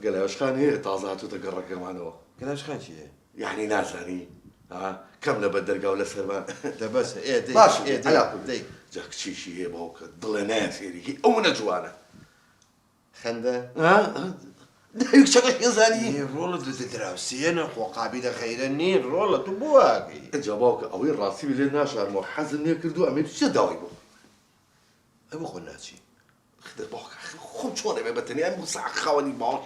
قلاوشخان هي تازات وتقرق معنا قلاوشخان شيء يعني نازاني ها كم لبدر قاول سرمان ده بس ايه دي باش ايه دي على دي جاك شي هي باوك ضلنا سيري او نجوانا خنده ها دايك شكل يزاني ايه رولا تدراوسينا وقابل خيرني رولا تبواقي جابوك اوي راسي اللي ناشر مو حزن يكردو امي شو داويبو ابو خناتشي خد باوك خم شلون ابي بتني ام صح خواني باوك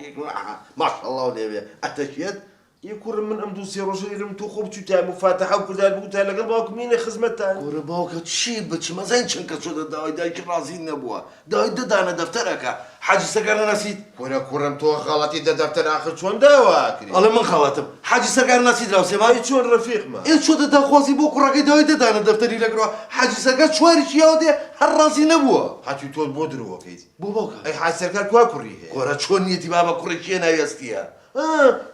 ما شاء الله ولي اتشيد يكون من امدو سيروجي لم تخوب تاع مفاتحه وكل ذا بوتا لقى باوك مين خزمتها قرباوك تشي بتش ما زين شنك شو داوي دايك رازين نبوا داوي دانا دفترك حاجه سكر نسيت كورم تو غلطي ده دفتر اخر شلون داواكري الله من خلاتم حاجه سكر نسيت لو سيما هاي شلون رفيق ما ايه شو دا خوازي بو كراكي داوي دانا دفتري لك حاجه سكر شواري شياودي هالرازي نبوا حتى تو بودرو وكيد بوباوك اي حاجه سركار كواكري كورا شلون نيتي بابا كوريشينا يستيها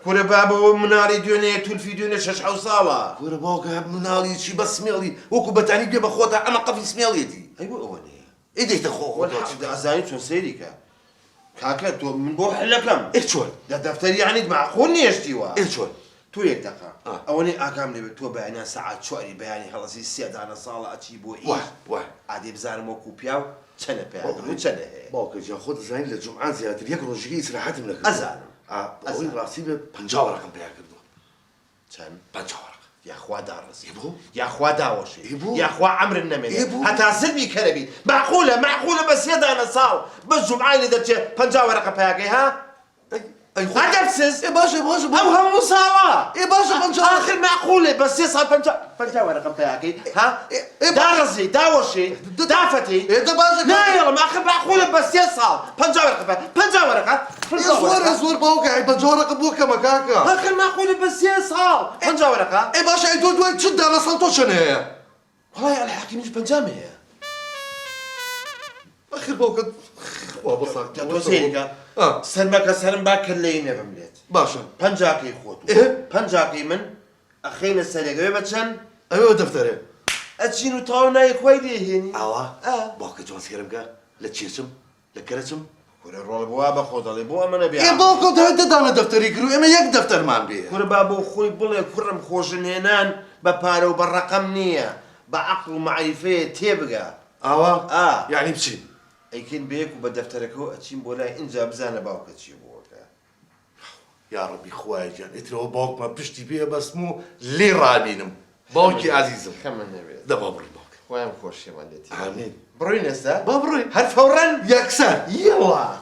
كورا بابا مناري دوني تول في دوني شش حوصاله كورا باوك منالي شي بس سميلي وكو بتعني بيه بخوتها انا قفي سميليتي ايوه اوني ايه ديك تخو والحق ده ازاي شلون سيريكا كاكا تو من بوح لكم ايه شلون ده دفتر يعني معقول يشتيوا ايه شلون تو يتقى اوني اقام لي تو بيانا ساعات شعري بياني خلاص السيد انا صاله اتشيبو ايه واه عادي بزار موكو بياو تشنا بيانو تشنا باوك جا خود زين للجمعة زيادة يك روجي سراحات منك ازان اوي راسي بنجاو رقم بيا كردو تشن بنجاو رقم يا اخوا دارس يبو يا اخوا داوشي يبو يا اخوا عمر النمل يبو حتى سلبي كربي معقوله بس يدا انا صال بس جمعه اللي درت بنجاو رقم بياكي ها اي خو ادبسس اي باشا او هم مصاواه اي باشا بنجاو اخر معقوله بس يصل بنجاو رقم بياكي ها دارسي داوشي دافتي ايه ده باشا لا يلا ما اخر معقوله بس يصل بنجاو رقم بنجاو رقم يزور باوك اي بنجاو رقم بوكا مكاكا اخر معقوله بس يصل بنجاو رقم اي باشا اي دود وين تشد انا صلتو شنو هي والله الحكي مش بنجامي اخر باوك وابصك توسيلك سلمك سلم باكر لينا بمليت باشا بنجاكي خوتو ايه بنجاكي من اخينا السلقه بتشن ايوه دفتري اتشينو تاونا يكويدي هني باوك جون سيرمكا لا تشيسم لا كرتم كورا رول بوابا خود اللي بو انا بيع اي باوك ده انا دفتري كرو اما يك دفتر مان بيه كورا بابو خوي بلا كرم خوشن هنان ببارو بالرقم نيه بعقل ومعرفه تبقى يعني بشي ايكين بيك وبدفترك هو اتشين بولا انجا بزانا باوك تشيبوك يا ربي خواجان اترو باوك ما بشتي بيه بس مو لي رابينم باوكي عزيزم خمن نبي ده بابر باوك خويا مخوش يا مالتي امين بروين هسه بابروي هل فورا يكسر يلا